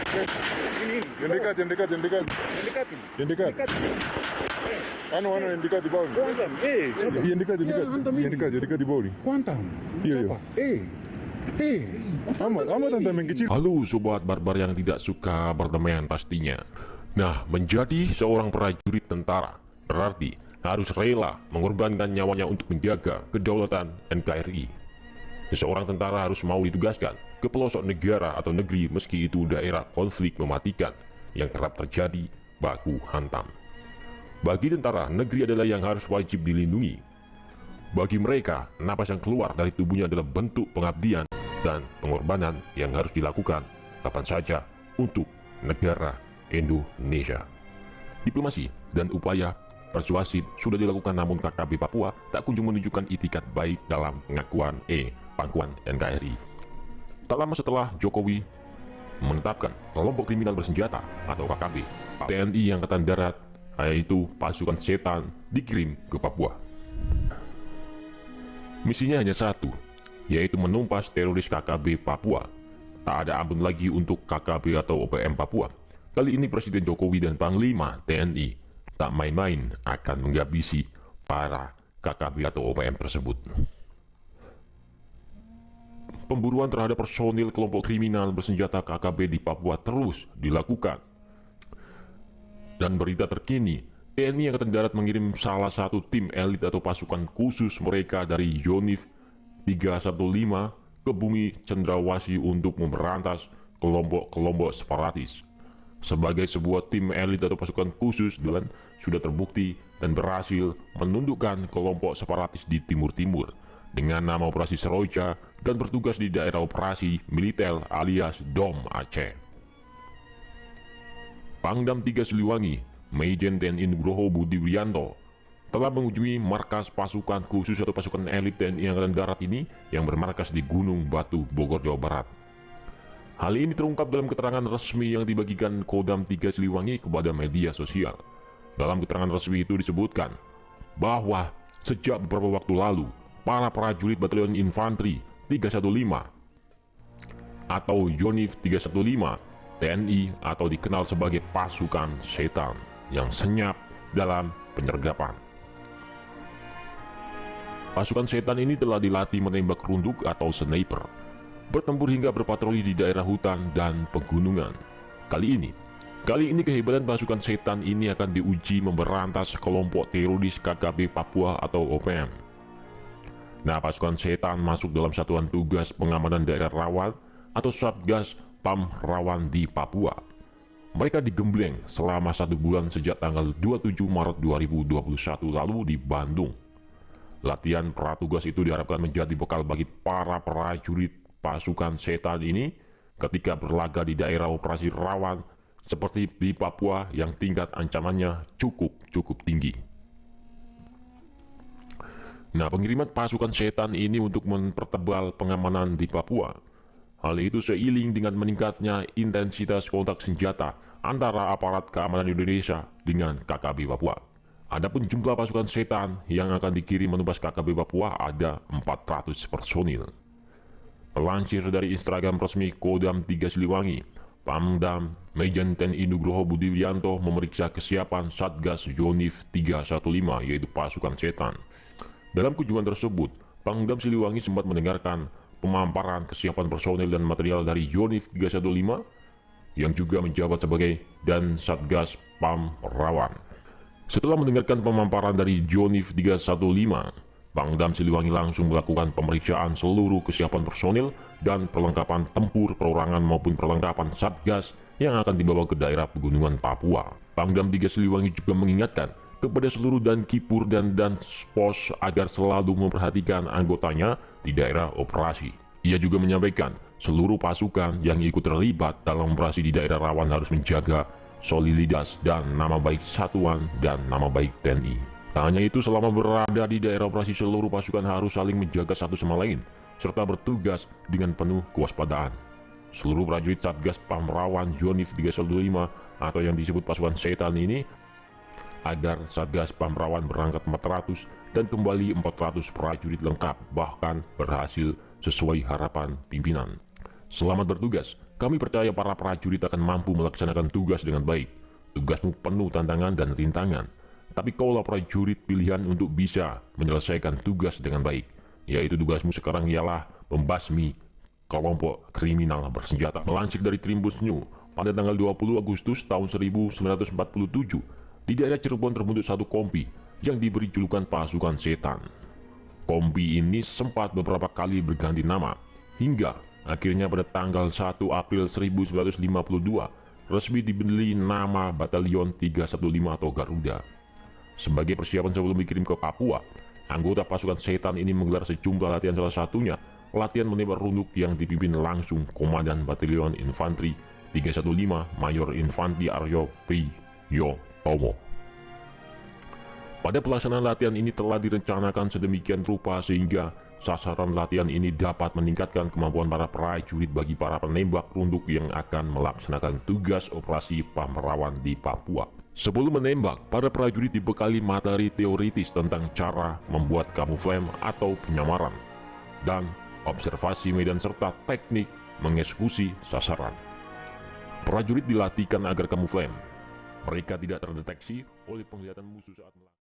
Yang dekat, yang dekat, yang dekat. Yang dekat ini. Yang dekat. Anu yang dekat di bawah nih. Kuantam. Siapa? Yang dekat, yang dekat. Yang dekat di bawah nih. Kuantam. Iya, Siapa? Amat hantam yang kecil. Halo sobat barbar yang tidak suka berdamaian pastinya. Nah, menjadi seorang prajurit tentara berarti harus rela mengorbankan nyawanya untuk menjaga kedaulatan NKRI. Seseorang tentara harus mau ditugaskan ke pelosok negara atau negeri meski itu daerah konflik mematikan yang kerap terjadi baku hantam. Bagi tentara, negeri adalah yang harus wajib dilindungi. Bagi mereka, napas yang keluar dari tubuhnya adalah bentuk pengabdian dan pengorbanan yang harus dilakukan kapan saja untuk negara Indonesia. Diplomasi dan upaya persuasif sudah dilakukan, namun KKB Papua tak kunjung menunjukkan itikat baik dalam pengakuan pangkuan NKRI. Tak lama setelah Jokowi menetapkan kelompok kriminal bersenjata atau KKB, TNI Angkatan Darat, yaitu pasukan setan, dikirim ke Papua. Misinya hanya satu, yaitu menumpas teroris KKB Papua. Tak ada ampun lagi untuk KKB atau OPM Papua. Kali ini Presiden Jokowi dan Panglima TNI tak main-main akan menghabisi para KKB atau OPM tersebut. Pemburuan terhadap personil kelompok kriminal bersenjata KKB di Papua terus dilakukan. Dan berita terkini, TNI Angkatan Darat mengirim salah satu tim elit atau pasukan khusus mereka dari Yonif 315 ke bumi Cendrawasih untuk memberantas kelompok-kelompok separatis. Sebagai sebuah tim elit atau pasukan khusus, dan sudah terbukti dan berhasil menundukkan kelompok separatis di timur-timur dengan nama Operasi Seroja dan bertugas di daerah operasi militer alias DOM Aceh. Pangdam 3 Siliwangi, Majen TNI Nugroho Budi Wiyanto, telah mengunjungi markas pasukan khusus atau pasukan elit TNI Angkatan Darat ini yang bermarkas di Gunung Batu, Bogor, Jawa Barat. Hal ini terungkap dalam keterangan resmi yang dibagikan Kodam 3 Siliwangi kepada media sosial. Dalam keterangan resmi itu disebutkan bahwa sejak beberapa waktu lalu, para prajurit Batalion Infanteri 315 atau Yonif 315 TNI atau dikenal sebagai pasukan setan yang senyap dalam penyergapan. Pasukan setan ini telah dilatih menembak runduk atau sniper, bertempur hingga berpatroli di daerah hutan dan pegunungan. Kali ini kehebatan pasukan setan ini akan diuji memberantas kelompok teroris KKB Papua atau OPM. Nah, pasukan setan masuk dalam Satuan Tugas Pengamanan Daerah Rawan atau Satgas PAM Rawan di Papua. Mereka digembleng selama 1 bulan sejak tanggal 27 Maret 2021 lalu di Bandung. Latihan pratugas itu diharapkan menjadi bekal bagi para prajurit pasukan setan ini ketika berlaga di daerah operasi rawan seperti di Papua yang tingkat ancamannya cukup tinggi. Nah, pengiriman pasukan setan ini untuk mempertebal pengamanan di Papua. Hal itu seiring dengan meningkatnya intensitas kontak senjata antara aparat keamanan Indonesia dengan KKB Papua. Adapun jumlah pasukan setan yang akan dikirim menumpas KKB Papua ada 400 personil. Lansir dari Instagram resmi Kodam 3 Siliwangi, Pangdam Majen TNI Nugroho Budi Wiyanto memeriksa kesiapan Satgas Yonif 315 yaitu pasukan setan. Dalam kunjungan tersebut, Pangdam Siliwangi sempat mendengarkan pemaparan kesiapan personel dan material dari Yonif 315 yang juga menjabat sebagai dan Satgas PAM Rawan. Setelah mendengarkan pemaparan dari Yonif 315, Pangdam Siliwangi langsung melakukan pemeriksaan seluruh kesiapan personel dan perlengkapan tempur perorangan maupun perlengkapan Satgas yang akan dibawa ke daerah pegunungan Papua. Pangdam 3 Siliwangi juga mengingatkan kepada seluruh Dankipur dan Danspos agar selalu memperhatikan anggotanya di daerah operasi. Ia juga menyampaikan seluruh pasukan yang ikut terlibat dalam operasi di daerah rawan harus menjaga soliditas dan nama baik satuan dan nama baik TNI. Tak hanya itu, selama berada di daerah operasi seluruh pasukan harus saling menjaga satu sama lain serta bertugas dengan penuh kewaspadaan. Seluruh prajurit Satgas Pamrawan Yonif 315 atau yang disebut pasukan setan ini agar Satgas Pamrawan berangkat 400 dan kembali 400 prajurit lengkap, bahkan berhasil sesuai harapan pimpinan. Selamat bertugas Kami percaya para prajurit akan mampu melaksanakan tugas dengan baik. Tugasmu penuh tantangan dan rintangan. Tapi kaulah prajurit pilihan untuk bisa menyelesaikan tugas dengan baik. Yaitu tugasmu sekarang ialah membasmi kelompok kriminal bersenjata. Melansir dari Tribun News, pada tanggal 20 Agustus tahun 1947, di daerah Cirebon terbentuk satu kompi yang diberi julukan pasukan setan. Kompi ini sempat beberapa kali berganti nama, hingga akhirnya pada tanggal 1 April 1952 resmi diberi nama Batalion 315 atau Garuda. Sebagai persiapan sebelum dikirim ke Papua, anggota pasukan setan ini menggelar sejumlah latihan, salah satunya latihan menembak runduk yang dipimpin langsung Komandan Batalion Infanteri 315 Mayor Infanteri Aryo Priyotomo. Pada pelaksanaan latihan ini telah direncanakan sedemikian rupa sehingga sasaran latihan ini dapat meningkatkan kemampuan para prajurit bagi para penembak runduk yang akan melaksanakan tugas operasi Pamerawan di Papua. Sebelum menembak, para prajurit dibekali materi teoritis tentang cara membuat kamuflase atau penyamaran dan observasi medan serta teknik mengeksekusi sasaran. Prajurit dilatihkan agar kamuflase mereka tidak terdeteksi oleh penglihatan musuh saat